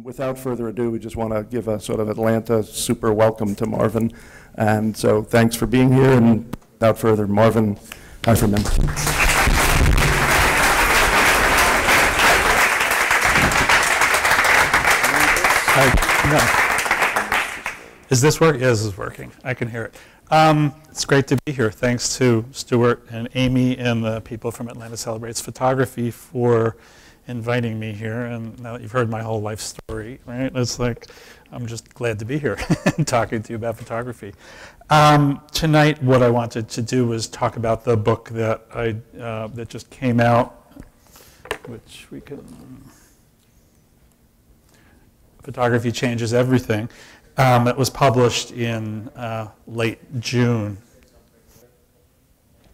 Without further ado, we just want to give a sort of Atlanta super welcome to Marvin. And so thanks for being here, and without further, Marvin Heiferman. Is this working? Yes, this is working. I can hear it. It's great to be here. Thanks to Stuart and Amy and the people from Atlanta Celebrates Photography for inviting me here. And now that you've heard my whole life story, right? It's like, I'm just glad to be here and talking to you about photography. Tonight, what I wanted to do was talk about the book that that just came out, which we can, Photography Changes Everything. It was published in late June.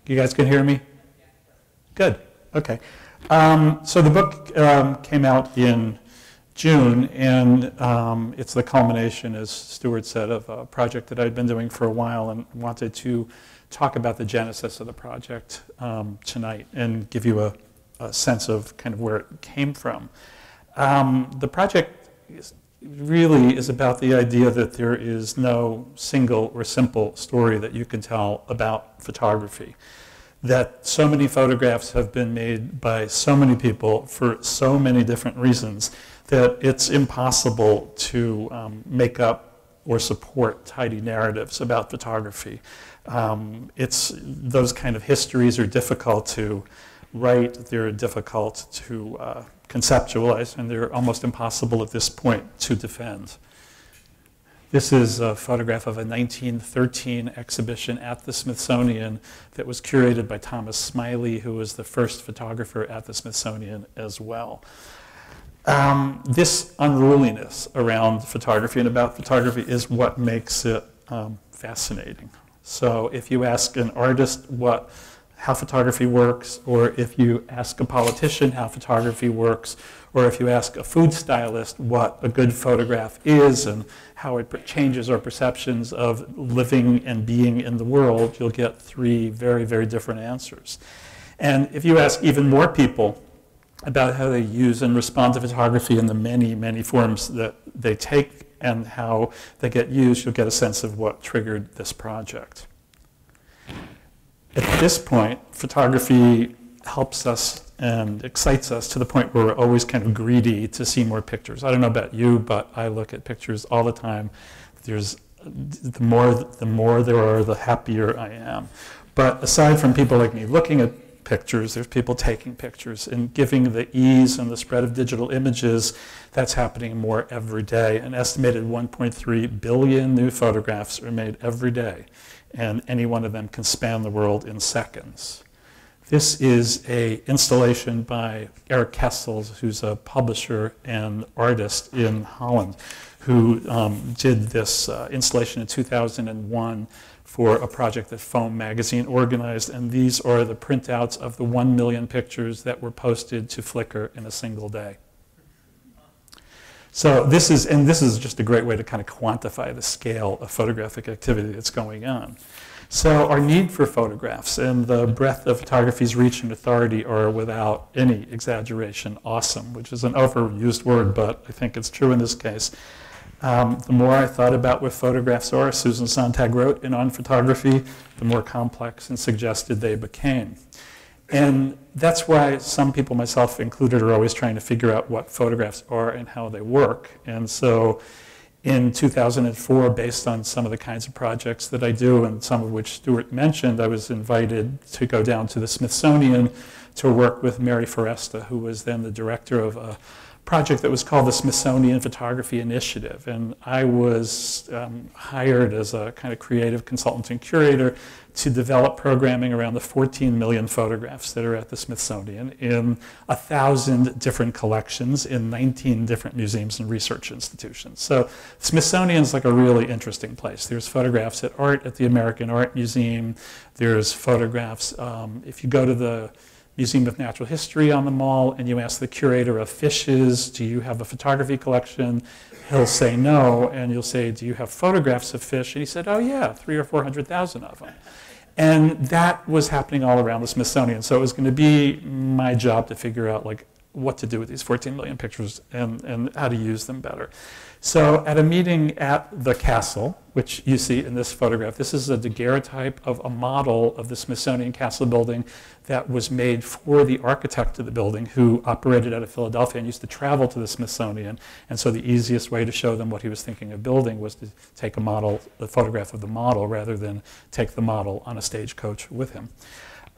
You guys can hear me? Good, okay. So the book came out in June, and it's the culmination, as Stuart said, of a project that I'd been doing for a while, and wanted to talk about the genesis of the project tonight and give you a sense of kind of where it came from. The project really is about the idea that there is no single or simple story that you can tell about photography. That so many photographs have been made by so many people for so many different reasons that it's impossible to make up or support tidy narratives about photography. Those kind of histories are difficult to write, they're difficult to conceptualize, and they're almost impossible at this point to defend. This is a photograph of a 1913 exhibition at the Smithsonian that was curated by Thomas Smiley, who was the first photographer at the Smithsonian as well. This unruliness around photography and about photography is what makes it fascinating. So if you ask an artist how photography works, or if you ask a politician how photography works, or if you ask a food stylist what a good photograph is and how it changes our perceptions of living and being in the world, you'll get three very, very different answers. And if you ask even more people about how they use and respond to photography in the many, many forms that they take and how they get used, you'll get a sense of what triggered this project. At this point, photography helps us and excites us to the point where we're always kind of greedy to see more pictures. I don't know about you, but I look at pictures all the time. The more there are, the happier I am. But aside from people like me looking at pictures, there's people taking pictures, and giving the ease and the spread of digital images, that's happening more every day. An estimated 1.3 billion new photographs are made every day, and any one of them can span the world in seconds. This is an installation by Eric Kessels, who's a publisher and artist in Holland, who did this installation in 2001 for a project that Foam magazine organized, and these are the printouts of the 1 million pictures that were posted to Flickr in a single day. So this is just a great way to kind of quantify the scale of photographic activity that's going on. So our need for photographs and the breadth of photography's reach and authority are, without any exaggeration, awesome, which is an overused word, but I think it's true in this case. The more I thought about what photographs are, Susan Sontag wrote in On Photography, the more complex and suggested they became. And that's why some people, myself included, are always trying to figure out what photographs are and how they work. And so in 2004, based on some of the kinds of projects that I do, and some of which Stuart mentioned, I was invited to go down to the Smithsonian to work with Mary Foresta, who was then the director of a project that was called the Smithsonian Photography Initiative. And I was hired as a kind of creative consultant and curator to develop programming around the 14 million photographs that are at the Smithsonian in 1,000 different collections in 19 different museums and research institutions. So Smithsonian is like a really interesting place. There's photographs at the American Art Museum. There's photographs, if you go to the Museum of Natural History on the Mall and you ask the curator of fishes, do you have a photography collection? He'll say no, and you'll say, do you have photographs of fish? And he said, oh yeah, 300,000 or 400,000 of them. And that was happening all around the Smithsonian. So it was going to be my job to figure out, like, what to do with these 14 million pictures and how to use them better. So at a meeting at the castle, which you see in this photograph, this is a daguerreotype of a model of the Smithsonian Castle building that was made for the architect of the building, who operated out of Philadelphia and used to travel to the Smithsonian. And so the easiest way to show them what he was thinking of building was to take a photograph of the model, rather than take the model on a stagecoach with him.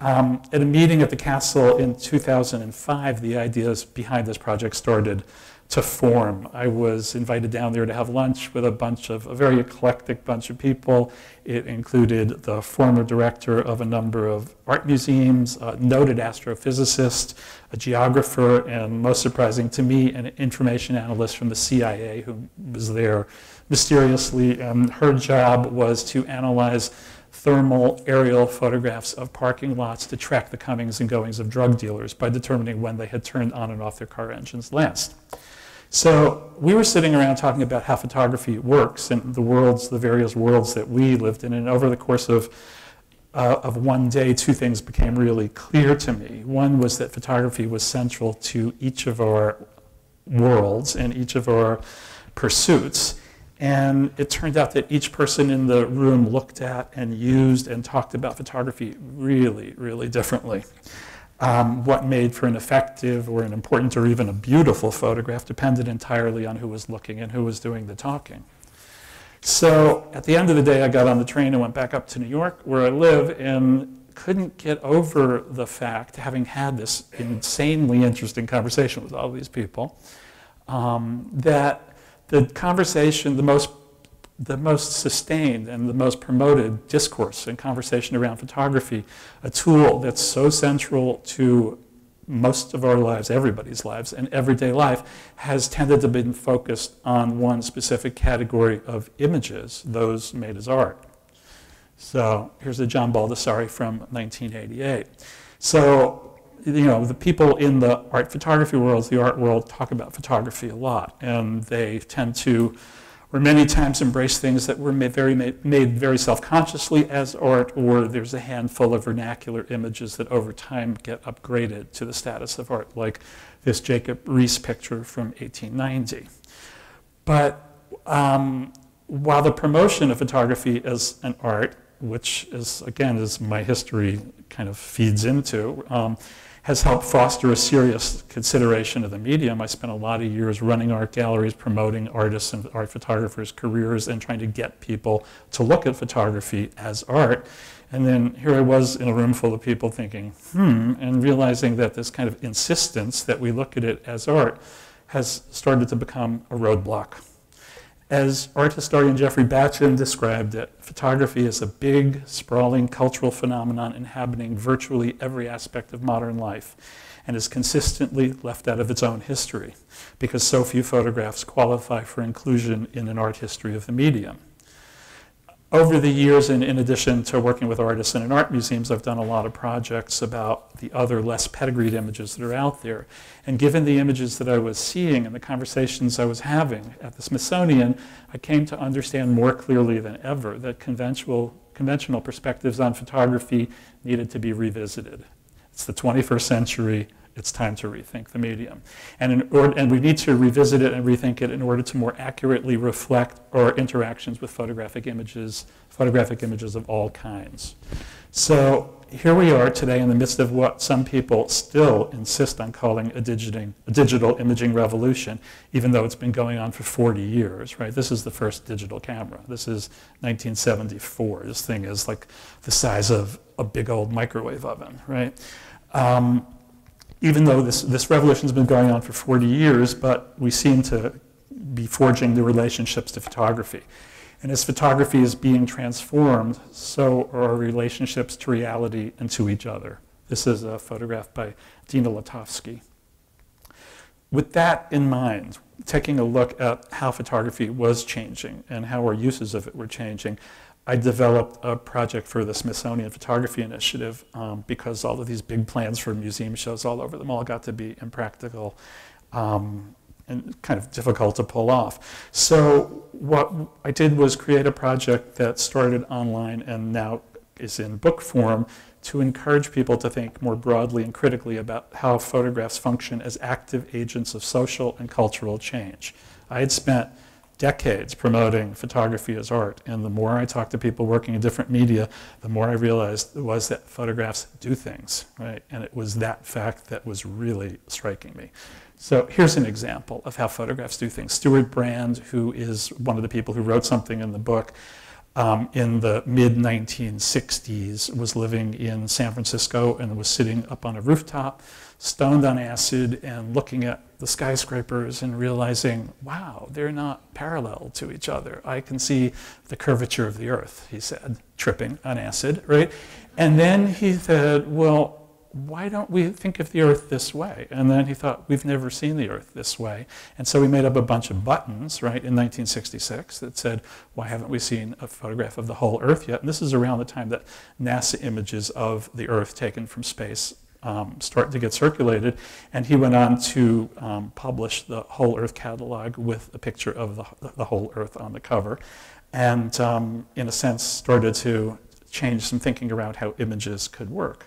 At a meeting at the castle in 2005, the ideas behind this project started to form. I was invited down there to have lunch with a very eclectic bunch of people. It included the former director of a number of art museums, a noted astrophysicist, a geographer, and most surprising to me, an information analyst from the CIA who was there mysteriously. And her job was to analyze thermal aerial photographs of parking lots to track the comings and goings of drug dealers by determining when they had turned on and off their car engines last. So we were sitting around talking about how photography works in the various worlds that we lived in, and over the course of one day, two things became really clear to me. One was that photography was central to each of our worlds and each of our pursuits. And it turned out that each person in the room looked at and used and talked about photography really, really differently. What made for an effective or an important or even a beautiful photograph depended entirely on who was looking and who was doing the talking. So at the end of the day, I got on the train and went back up to New York, where I live, and couldn't get over the fact, having had this insanely interesting conversation with all of these people, that the conversation, the most sustained and the most promoted discourse and conversation around photography, a tool that's so central to most of our lives, everybody's lives, and everyday life, has tended to be focused on one specific category of images, those made as art. So here's a John Baldessari from 1988. So, you know, the people in the art photography world, the art world, talk about photography a lot, and they tend to, or many times, embrace things that were made very self-consciously as art, or there's a handful of vernacular images that over time get upgraded to the status of art, like this Jacob Riis picture from 1890. But while the promotion of photography as an art, which is, again, as my history kind of feeds into, has helped foster a serious consideration of the medium. I spent a lot of years running art galleries, promoting artists and art photographers' careers, and trying to get people to look at photography as art. And then here I was in a room full of people thinking, and realizing that this kind of insistence that we look at it as art has started to become a roadblock. As art historian Jeffrey Batchin described it, photography is a big, sprawling cultural phenomenon inhabiting virtually every aspect of modern life, and is consistently left out of its own history, because so few photographs qualify for inclusion in an art history of the medium. Over the years, and in addition to working with artists and in art museums, I've done a lot of projects about the other less pedigreed images that are out there. And given the images that I was seeing and the conversations I was having at the Smithsonian, I came to understand more clearly than ever that conventional perspectives on photography needed to be revisited. It's the 21st century. It's time to rethink the medium. And we need to revisit it and rethink it in order to more accurately reflect our interactions with photographic images of all kinds. So here we are today in the midst of what some people still insist on calling a digital imaging revolution, even though it's been going on for 40 years, right? This is the first digital camera. This is 1974. This thing is like the size of a big old microwave oven, right? Even though this revolution has been going on for 40 years, but we seem to be forging the relationships to photography. And as photography is being transformed, so are our relationships to reality and to each other. This is a photograph by Dina Latovsky. With that in mind, taking a look at how photography was changing and how our uses of it were changing, I developed a project for the Smithsonian Photography Initiative because all of these big plans for museum shows all over the mall got to be impractical and kind of difficult to pull off. So what I did was create a project that started online and now is in book form to encourage people to think more broadly and critically about how photographs function as active agents of social and cultural change. I had spent decades promoting photography as art, and the more I talked to people working in different media, the more I realized it was that photographs do things, right? And it was that fact that was really striking me. So here's an example of how photographs do things. Stuart, who is one of the people who wrote something in the book, in the mid-1960s, was living in San Francisco and was sitting up on a rooftop, stoned on acid, and looking at the skyscrapers and realizing, wow, they're not parallel to each other. I can see the curvature of the earth, he said, tripping on acid, right? And then he said, well, why don't we think of the earth this way? And then he thought, we've never seen the earth this way. And so we made up a bunch of buttons, right, in 1966 that said, why haven't we seen a photograph of the whole earth yet? And this is around the time that NASA images of the earth taken from space start to get circulated. And he went on to publish the whole earth catalog with a picture of the whole earth on the cover. And in a sense, started to change some thinking around how images could work.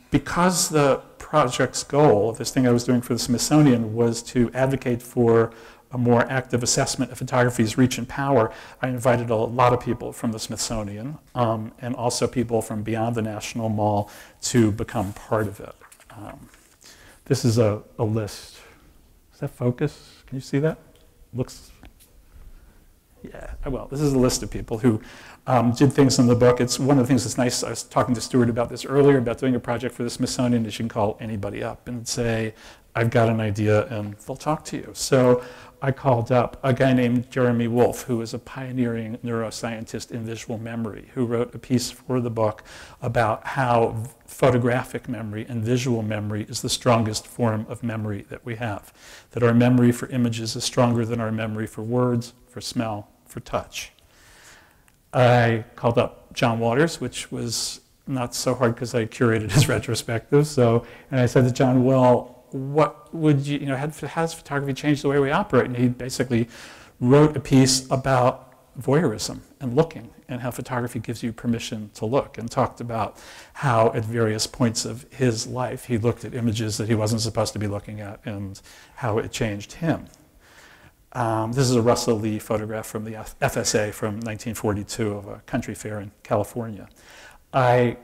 Because the project's goal, this thing I was doing for the Smithsonian, was to advocate for a more active assessment of photography's reach and power, I invited a lot of people from the Smithsonian and also people from beyond the National Mall to become part of it. This is a list. Does that focus? Can you see that? Looks, yeah, well, this is a list of people who did things in the book. It's one of the things that's nice. I was talking to Stuart about this earlier, about doing a project for the Smithsonian, is you can call anybody up and say, I've got an idea, and they'll talk to you. So I called up a guy named Jeremy Wolf, who is a pioneering neuroscientist in visual memory, who wrote a piece for the book about how photographic memory and visual memory is the strongest form of memory that we have, that our memory for images is stronger than our memory for words, for smell, for touch. I called up John Waters, which was not so hard because I curated his retrospective. So, and I said to John, well, what would you know, has photography changed the way we operate? And he basically wrote a piece about voyeurism and looking, and how photography gives you permission to look, and talked about how at various points of his life he looked at images that he wasn't supposed to be looking at, and how it changed him. This is a Russell Lee photograph from the FSA from 1942 of a country fair in California. I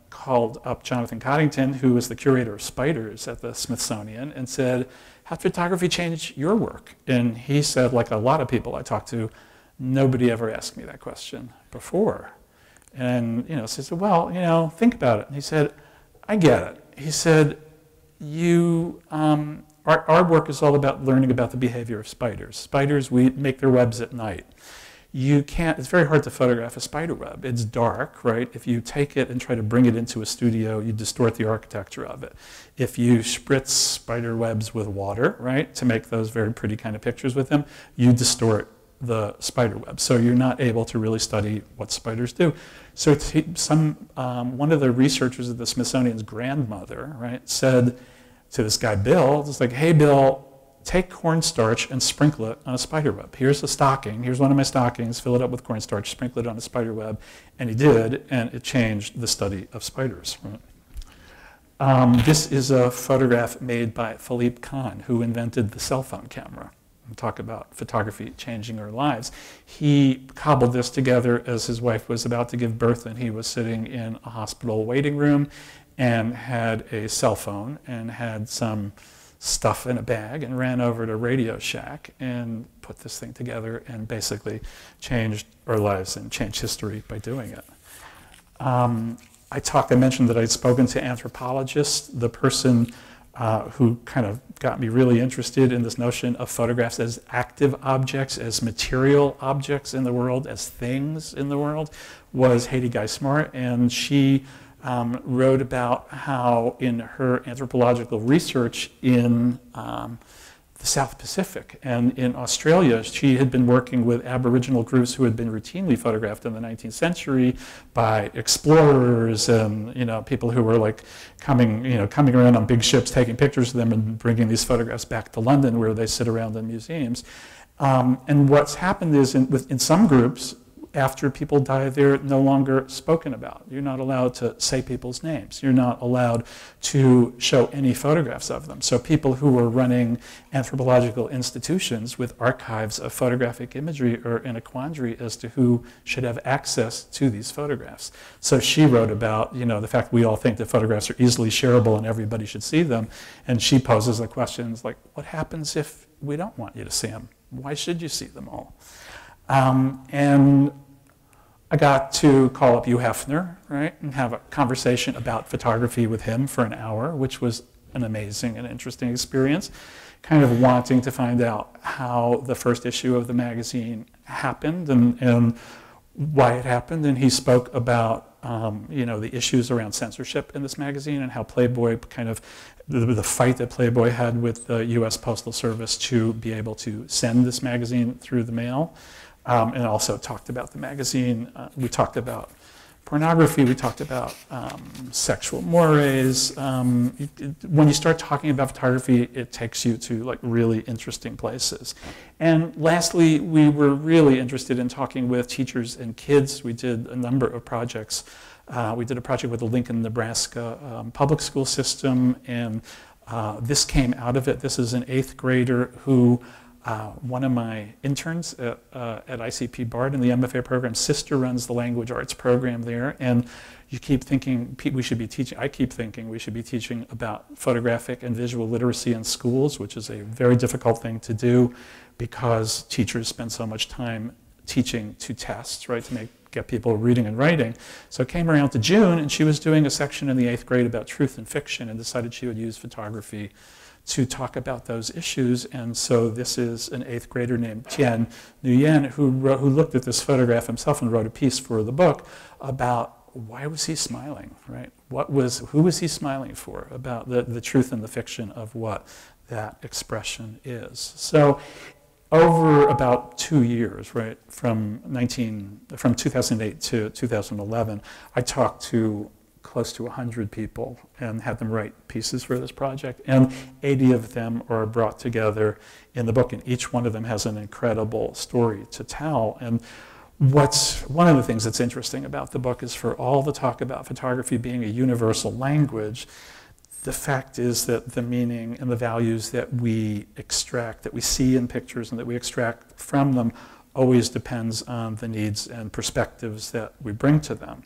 called up Jonathan Coddington, who is the curator of spiders at the Smithsonian, and said, how did photography change your work? And he said, like a lot of people I talked to, nobody ever asked me that question before. And, so I said, well, think about it. And he said, I get it. He said, our work is all about learning about the behavior of spiders. Spiders, we make their webs at night. It's very hard to photograph a spider web. It's dark, right? If you take it and try to bring it into a studio, you distort the architecture of it. If you spritz spider webs with water, right, to make those very pretty kind of pictures with them, you distort the spider web. So you're not able to really study what spiders do. So one of the researchers at the Smithsonian's grandmother, right, said to this guy, Bill, it's like, hey, Bill, take cornstarch and sprinkle it on a spider web. Here's a stocking. Here's one of my stockings. Fill it up with cornstarch, sprinkle it on a spider web. And he did, and it changed the study of spiders. Right? This is a photograph made by Philippe Kahn, who invented the cell phone camera. We'll talk about photography changing our lives. He cobbled this together as his wife was about to give birth, and he was sitting in a hospital waiting room and had a cell phone and had some stuff in a bag, and ran over to Radio Shack and put this thing together and basically changed our lives and changed history by doing it. I mentioned that I'd spoken to anthropologists. The person who kind of got me really interested in this notion of photographs as active objects, as material objects in the world, as things in the world, was Haiti Smart, and she wrote about how in her anthropological research in the South Pacific and in Australia, she had been working with Aboriginal groups who had been routinely photographed in the 19th century by explorers and people who were like coming around on big ships, taking pictures of them and bringing these photographs back to London, where they sit around in museums. And what's happened is in some groups, after people die, they're no longer spoken about. You're not allowed to say people's names. You're not allowed to show any photographs of them. So people who were running anthropological institutions with archives of photographic imagery are in a quandary as to who should have access to these photographs. So she wrote about, the fact we all think that photographs are easily shareable and everybody should see them. And she poses the questions like, what happens if we don't want you to see them? Why should you see them all? And I got to call up Hugh Hefner, right, and have a conversation about photography with him for an hour, which was an amazing and interesting experience, kind of wanting to find out how the first issue of the magazine happened and why it happened. And he spoke about, the issues around censorship in this magazine and how Playboy kind of, the fight that Playboy had with the U.S. Postal Service to be able to send this magazine through the mail. And also talked about the magazine. We talked about pornography. We talked about sexual mores. When you start talking about photography, it takes you to like really interesting places. And lastly, we were really interested in talking with teachers and kids. We did a number of projects. We did a project with the Lincoln, Nebraska public school system, and this came out of it. This is an 8th grader who one of my interns at ICP BARD in the MFA program, sister runs the language arts program there, and you keep thinking we should be teaching, I keep thinking we should be teaching about photographic and visual literacy in schools, which is a very difficult thing to do because teachers spend so much time teaching to tests, right, to get people reading and writing. So it came around to June, and she was doing a section in the 8th grade about truth and fiction and decided she would use photography to talk about those issues. And so this is an 8th grader named Tien Nguyen who looked at this photograph himself and wrote a piece for the book about why was he smiling, right? Who was he smiling for, about the truth and the fiction of what that expression is. So over about 2 years, right, from 2008 to 2011, I talked to close to 100 people and had them write pieces for this project, and 80 of them are brought together in the book, and each one of them has an incredible story to tell. And one of the things that's interesting about the book is, for all the talk about photography being a universal language, the fact is that the meaning and the values that we extract, that we see in pictures and that we extract from them, always depends on the needs and perspectives that we bring to them.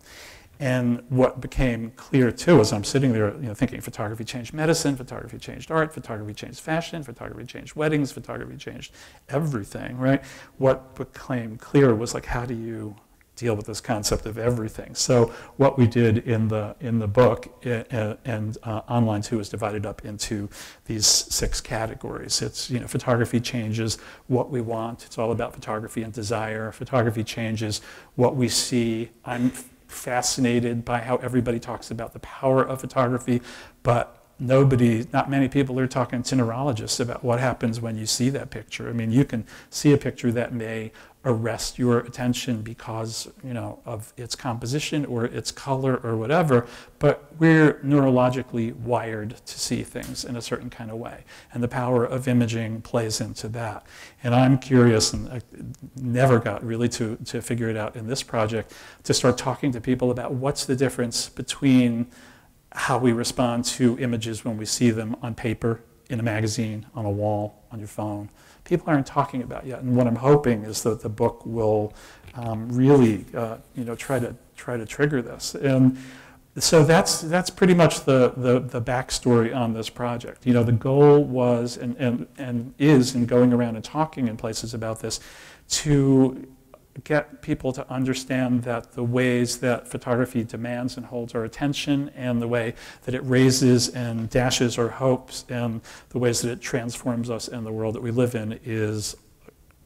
And what became clear too, as I'm sitting there, thinking photography changed medicine, photography changed art, photography changed fashion, photography changed weddings, photography changed everything, right? What became clear was like, how do you deal with this concept of everything? So what we did in the book and online too is divided up into these 6 categories. It's, photography changes what we want. It's all about photography and desire. Photography changes what we see. I'm fascinated by how everybody talks about the power of photography, but not many people are talking to neurologists about what happens when you see that picture. I mean, you can see a picture that may arrest your attention because, of its composition or its color or whatever, but we're neurologically wired to see things in a certain kind of way. And the power of imaging plays into that. And I'm curious, and I never got really to figure it out in this project, to start talking to people about what's the difference between how we respond to images when we see them on paper, in a magazine, on a wall, on your phone. People aren't talking about yet, and what I'm hoping is that the book will really, try to trigger this. And so that's pretty much the backstory on this project. The goal was and is, in going around and talking in places about this, to get people to understand that the ways that photography demands and holds our attention, and the way that it raises and dashes our hopes, and the ways that it transforms us in the world that we live in, is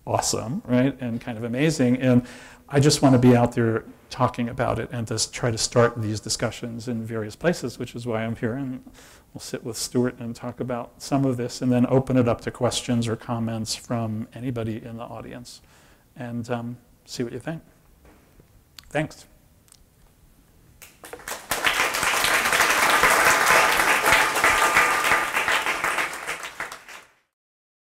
awesome, right? And kind of amazing. And I just want to be out there talking about it and to try to start these discussions in various places, which is why I'm here. And we'll sit with Stuart and talk about some of this, and then open it up to questions or comments from anybody in the audience. And see what you think. Thanks.